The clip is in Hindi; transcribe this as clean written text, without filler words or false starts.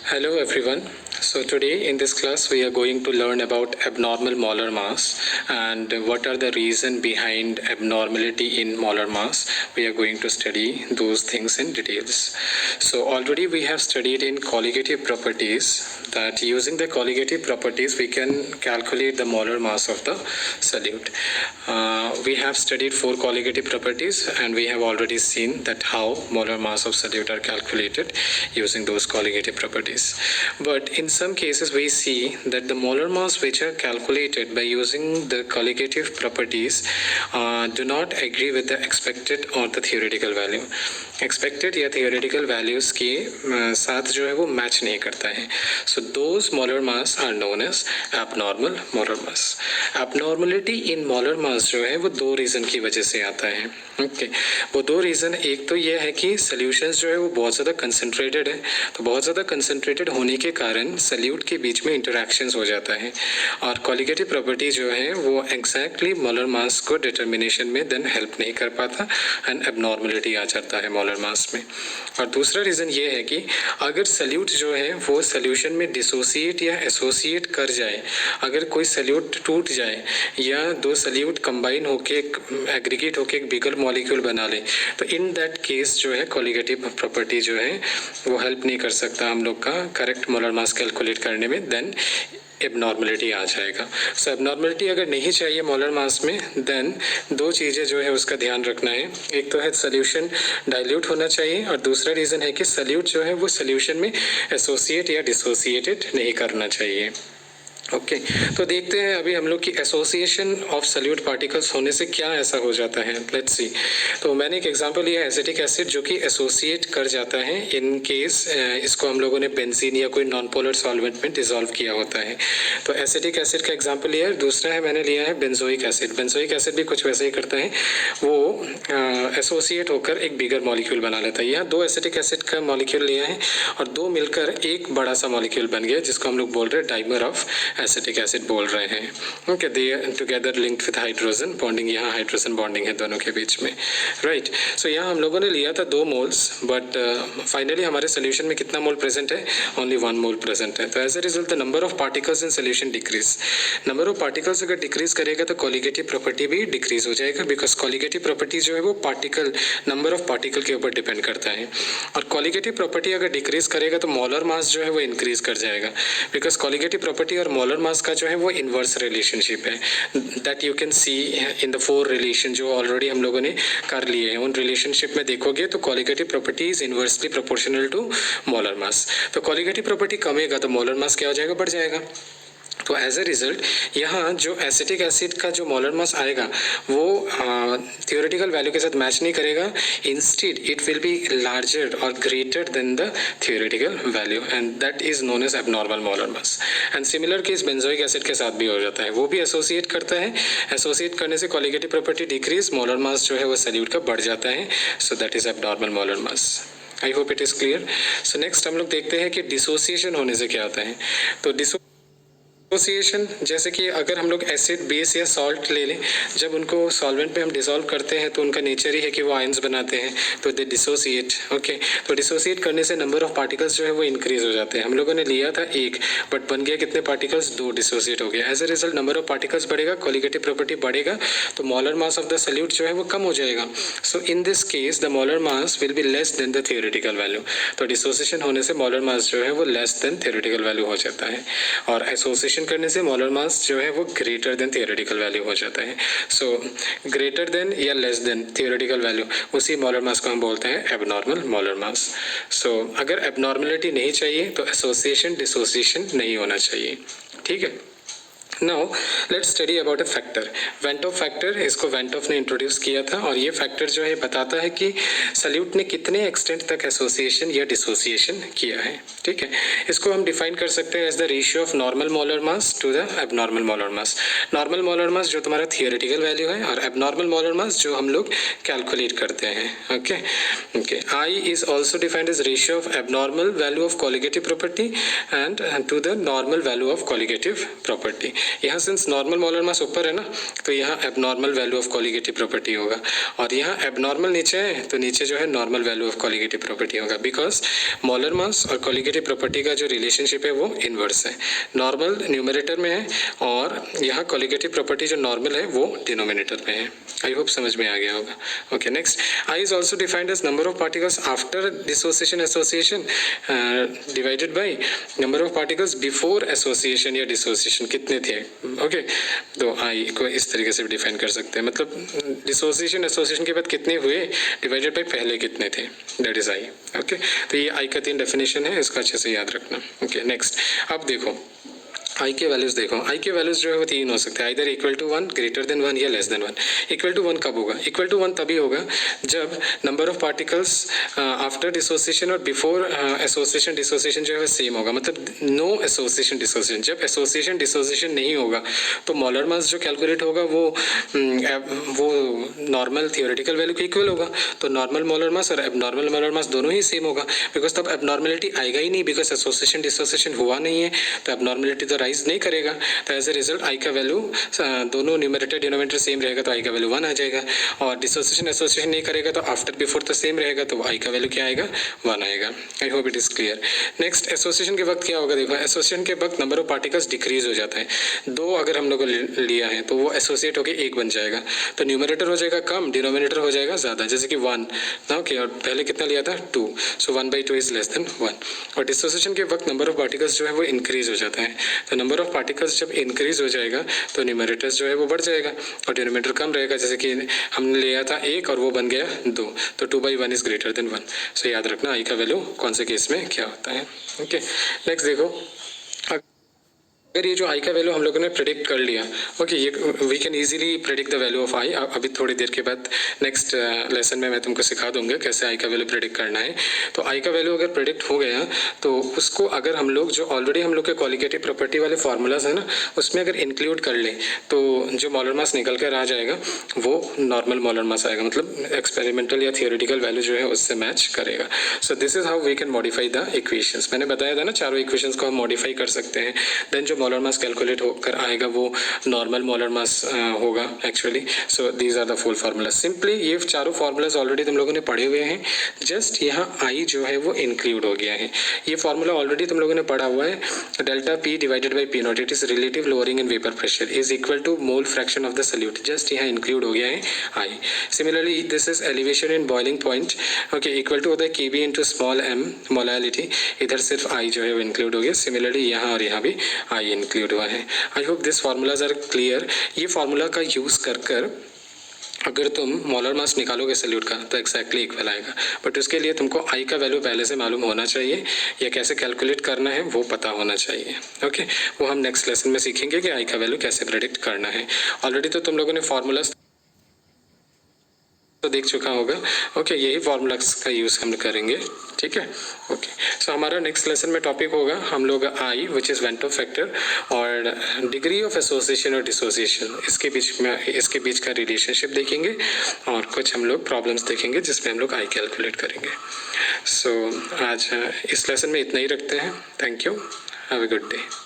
Hello everyone. So today in this class we are going to learn about abnormal molar mass and what are the reason behind abnormality in molar mass. We are going to study those things in details. So already we have studied in colligative properties that using the colligative properties we can calculate the molar mass of the solute. We have studied 4 colligative properties and we have already seen that how molar mass of solute are calculated using those colligative properties. But in some cases we see that the molar mass which are calculated by using the colligative properties do not agree with the expected or the theoretical value. Expected या theoretical values के साथ जो है वो मैच नहीं करता है. So those molar mass are known as abnormal molar mass. Abnormality in molar mass जो है वो 2 रीज़न की वजह से आता है. ओके वो 2 रीज़न, एक तो ये है कि सॉल्यूशंस जो है वो बहुत ज़्यादा कंसंट्रेटेड है, तो बहुत ज़्यादा कंसंट्रेटेड होने के कारण सल्यूट के बीच में इंटरैक्शंस हो जाता है और कॉलिगेटिव प्रॉपर्टी जो है वो एग्जैक्टली मोलर मास को डिटर्मिनेशन में देन हेल्प नहीं कर पाता एंड एबनॉर्मलिटी आ जाता है मोलर मास में. और दूसरा रीज़न ये है कि अगर सल्यूट जो है वो सोल्यूशन में डिसोसिएट या एसोसिएट कर जाए, अगर कोई सल्यूट टूट जाए या 2 सल्यूट कंबाइन होके एग्रीगेट होके एक बिगर मॉलिक्यूल बना ले, तो इन दैट केस जो है कॉलिगेटिव प्रॉपर्टी जो है वो हेल्प नहीं कर सकता हम लोग का करेक्ट मोलर मास कैलकुलेट करने में, देन एबनॉर्मलिटी आ जाएगा. सो एबनॉर्मलिटी अगर नहीं चाहिए मोलर मास में देन 2 चीज़ें जो है उसका ध्यान रखना है. एक तो है सोल्यूशन डाइल्यूट होना चाहिए और दूसरा रीज़न है कि सल्यूट जो है वो सोल्यूशन में एसोसिएट या डिसोसिएटेड नहीं करना चाहिए. ओके तो देखते हैं अभी हम लोग की एसोसिएशन ऑफ सल्यूट पार्टिकल्स होने से क्या ऐसा हो जाता है. Let's see. तो मैंने एक एग्जांपल लिया एसिटिक एसिड जो कि एसोसिएट कर जाता है इन केस इसको हम लोगों ने बेंजीन या कोई नॉन पोलर सॉल्वेंट में डिसॉल्व किया होता है. तो एसिटिक एसिड का एग्जाम्पल लिया है. दूसरा है मैंने लिया है बेंजोइक एसिड. बेंजोइक एसिड भी कुछ वैसे ही करता है, वो एसोसिएट होकर एक बिगर मॉलिक्यूल बना लेता है. यहाँ 2 एसिटिक एसिड का मॉलिक्यूल लिया है और 2 मिलकर एक बड़ा सा मॉलिक्यूल बन गया जिसको हम लोग बोल रहे हैं डाइमर ऑफ एसिटिक एसिड बोल रहे हैं. Okay they together linked with hydrogen bonding, यहाँ हाइड्रोजन बॉन्डिंग है दोनों के बीच में, राइट. सो यहाँ हम लोगों ने लिया था 2 मोल्स बट फाइनली हमारे सोल्यूशन में कितना मोल प्रेजेंट है? ओनली 1 मोल प्रेजेंट है. तो as a result the number of particles in solution decrease. Number of particles अगर डिक्रीज करेगा तो कॉलिगेटिव प्रॉपर्टी भी डिक्रीज हो जाएगा बिकॉज कॉलिगेटिव प्रॉपर्टी जो है वो पार्टिकल नंबर ऑफ पार्टिकल के ऊपर डिपेंड करता है. और कॉलिगेटिव प्रॉपर्टी अगर डिक्रीज करेगा तो मोलर मास जो है वो इंक्रीज कर जाएगा बिकॉज कॉलिगेटिव प्रॉपर्टी और मोलर मास का जो है वो इन्वर्स रिलेशनशिप है. That you can see in the 4 relation जो ऑलरेडी हम लोगों ने कर लिए हैं. उन रिलेशनशिप में देखोगे तो colligative property is inversely proportional to molar mass. तो कॉलिगेटिव प्रॉपर्टी कमेगा तो मोलर मास क्या हो जाएगा? बढ़ जाएगा. तो एज ए रिजल्ट यहाँ जो एसिटिक एसिड का जो मोलर मास आएगा वो थियोरेटिकल वैल्यू के साथ मैच नहीं करेगा. Instead it will be larger और greater than the theoretical value and that is known as abnormal molar mass. And similar case benzoic acid के साथ भी हो जाता है, वो भी एसोसिएट करता है. एसोसिएट करने से colligative property decrease, molar mass जो है वो सल्यूट का बढ़ जाता है. So that is abnormal molar mass. I hope it is clear. So next हम लोग देखते हैं कि डिसोसिएशन होने से क्या होता है. तो डिसोसिएशन जैसे कि अगर हम लोग एसिड बेस या सॉल्ट ले लें, जब उनको सॉल्वेंट में हम डिसॉल्व करते हैं तो उनका नेचर ही है कि वो आयंस बनाते हैं, तो दे डिसोसिएट. ओके तो डिसोसिएट करने से नंबर ऑफ पार्टिकल्स जो है वो इंक्रीज हो जाते हैं. हम लोगों ने लिया था 1 बट बन गया कितने पार्टिकल्स? 2 डिसोसिएट हो गया. As a result number of particles बढ़ेगा, कॉलिगेटिव प्रॉपर्टी बढ़ेगा, तो molar mass of the solute जो है वो कम हो जाएगा. So in this case the molar mass will be less than the theoretical value. तो डिसोसिएशन होने से मोलर मास जो है वो लेस देन थियोरेटिकल वैल्यू हो जाता है और एसोसिएशन करने से मोलर मास जो है वो ग्रेटर देन थियोरेटिकल वैल्यू हो जाता है. सो ग्रेटर देन या लेस देन थियोरेटिकल वैल्यू, उसी मोलर मास को हम बोलते हैं एबनॉर्मल मोलर मास. सो अगर एबनॉर्मलिटी नहीं चाहिए तो एसोसिएशन डिसोसिएशन नहीं होना चाहिए. ठीक है. Now let's study about a factor. Van't Hoff factor, इसको वेंटॉफ ने इंट्रोड्यूस किया था और ये फैक्टर जो है बताता है कि सल्यूट ने कितने एक्सटेंट तक एसोसिएशन या डिसोसिएशन किया है. ठीक है. इसको हम डिफाइन कर सकते हैं as the ratio of normal molar mass to the abnormal molar mass. Normal molar mass जो तुम्हारा थियोरेटिकल वैल्यू है और एबनॉर्मल मोलर मास जो हम लोग कैलकुलेट करते हैं. Okay okay. I is also defined as ratio of abnormal value of colligative property and to the normal value of colligative property. यहाँ सिंस नॉर्मल मोलर मास ऊपर है ना, तो यहाँ abnormal value of colligative property होगा, और यहाँ एबनॉर्मल नीचे है तो नीचे जो है normal value of colligative property होगा, बिकॉज मोलर मास और कोलिगेटिव प्रॉपर्टी का जो रिलेशनशिप है वो इन्वर्स है। नॉर्मल न्यूमरेटर में है और यहाँ कोलिगेटिव प्रॉपर्टी जो नॉर्मल है वो डिनोमिनेटर में है। आई होप समझ में आ गया होगा। Okay, next, i is also defined as number of particles after dissociation association divided by number of particles before association या डिसोसिएशन कितने थे। ओके, तो आई को इस तरीके से डिफाइन कर सकते हैं, मतलब डिसोसिएशन एसोसिएशन के बाद कितने हुए डिवाइडेड बाई पहले कितने थे, दैट इज आई। ओके, तो ये आई का 3 डेफिनेशन है, इसको अच्छे से याद रखना। ओके, नेक्स्ट, अब देखो आई के वैल्यूज देखो। आई के वैल्यूज जो है वो 3 हो सकते हैं, either equal to 1, greater than 1 या लेस देन 1। इक्वल टू 1 कब होगा? इक्वल टू 1 तभी होगा जब number of particles after dissociation और बिफोर एसोसिएशन डिसोसिएशन जो है सेम होगा, मतलब नो एसोसिएशन डिसोसिएशन। जब एसोसिएशन डिसोसिएशन नहीं होगा तो मोलर मास जो कैलकुलेट होगा वो नॉर्मल थियोरेटिकल वैल्यू के इक्वल होगा। तो नॉर्मल मोलर मास और एबनॉर्मल मोलर मास दोनों ही सेम होगा, बिकॉज तब एबनॉर्मेलिटी आएगा ही नहीं, बिकॉज एसोसिएशन डिसोसिएशन हुआ नहीं है, तो एबनॉर्मेलिटी तो राइज नहीं करेगा। तो एज ए रिजल्ट आई का वैल्यू दोनों न्यूमरेटर डिनोमिनेटर सेम रहेगा, तो आई का वैल्यू 1 आ जाएगा। और डिसोसिएशन एसोसिएशन नहीं करेगा तो आफ्टर बिफोर तो सेम रहेगा, तो आई का वैल्यू क्या आएगा? 1 आएगा। I hope it is clear. Next, association के वक्त क्या होगा? देखो, एसोसिएशन के वक्त नंबर ऑफ पार्टिकल्स डिक्रीज हो जाता है। 2 अगर हम लोगों ने लिया है तो वो एसोसिएट होकर 1 बन जाएगा, तो न्यूमरेटर हो जाएगा कम, डिनोमिनेटर हो जाएगा ज़्यादा, जैसे कि 1। ओके, और पहले कितना लिया था? 2, सो 1/2 इज लेस देन 1। और डिसोसिएशन के वक्त नंबर ऑफ पार्टिकल्स जो है वो इंक्रीज हो जाता है, तो नंबर ऑफ पार्टिकल्स जब इंक्रीज हो जाएगा तो न्यूमरेटर्स जो है वो बढ़ जाएगा और डिनोमिनेटर कम रहेगा, जैसे कि हमने लिया था 1 और वो बन गया 2, तो 2/1 इज ग्रेटर देन 1। सो याद रखना आई का वैल्यू कौन से केस में क्या होता है। ओके, नेक्स्ट देखो, अगर ये जो आई का वैल्यू हम लोगों ने प्रेडिक्ट कर लिया, ओके, ये we can easily predict the value of i. अभी थोड़ी देर के बाद नेक्स्ट लेसन में मैं तुमको सिखा दूंगा कैसे आई का वैल्यू प्रेडिक्ट करना है। तो आई का वैल्यू अगर प्रेडिक्ट हो गया तो उसको अगर हम लोग जो ऑलरेडी हम लोग के क्वालिटेटिव प्रॉपर्टी वाले फार्मूलाज है ना, उसमें अगर इंक्लूड कर ले तो जो मोलर मास निकल कर आ जाएगा वो नॉर्मल मोलर मास आएगा, मतलब एक्सपेरिमेंटल या थियोरेटिकल वैल्यू जो है उससे मैच करेगा। So this is how we can modify the equations. मैंने बताया था ना, चारों इक्वेशंस को हम मॉडिफाई कर सकते हैं, देन जो मोलर मास कैलकुलेट होकर आएगा वो नॉर्मल मोलर मास होगा actually. So these are the full formulas. Simply ये चारों फार्मूलाज ऑलरेडी तुम लोगों ने पढ़े हुए हैं, जस्ट यहाँ आई जो है वो इंक्लूड हो गया है। ये फार्मूला ऑलरेडी तुम लोगों ने पढ़ा हुआ है, delta p divided by p naught, it is relative lowering in vapour pressure is equal to mole fraction of the solute, just यहाँ इंक्लूड हो गया है i. Similarly this is elevation in boiling point, okay, equal to होता है k b into small m molality, इधर सिर्फ आई जो है वो इंक्लूड हो गया। सिमिलरली यहाँ और यहाँ भी आई इंक्लूड हुआ है। I hope this formulas are clear. ये फार्मूला का यूज कर अगर तुम मोलर मास निकालोगे सल्यूट का तो एक्जैक्टली इक्वल आएगा, बट उसके लिए तुमको आई का वैल्यू पहले से मालूम होना चाहिए, या कैसे कैलकुलेट करना है वो पता होना चाहिए। ओके, वो हम नेक्स्ट लेसन में सीखेंगे कि आई का वैल्यू कैसे प्रेडिक्ट करना है। ऑलरेडी तो तुम लोगों ने फार्मूलाज तो देख चुका होगा। ओके, यही फार्मूलाज का यूज़ हम करेंगे, ठीक है। ओके, सो हमारा नेक्स्ट लेसन में टॉपिक होगा हम लोग आई विच इज़ वेंटो फैक्टर और डिग्री ऑफ एसोसिएशन और डिसोसिएशन, इसके बीच का रिलेशनशिप देखेंगे और कुछ हम लोग प्रॉब्लम्स देखेंगे जिसमें हम लोग आई कैलकुलेट करेंगे। सो आज इस लेसन में इतना ही रखते हैं। Thank you, have a good day.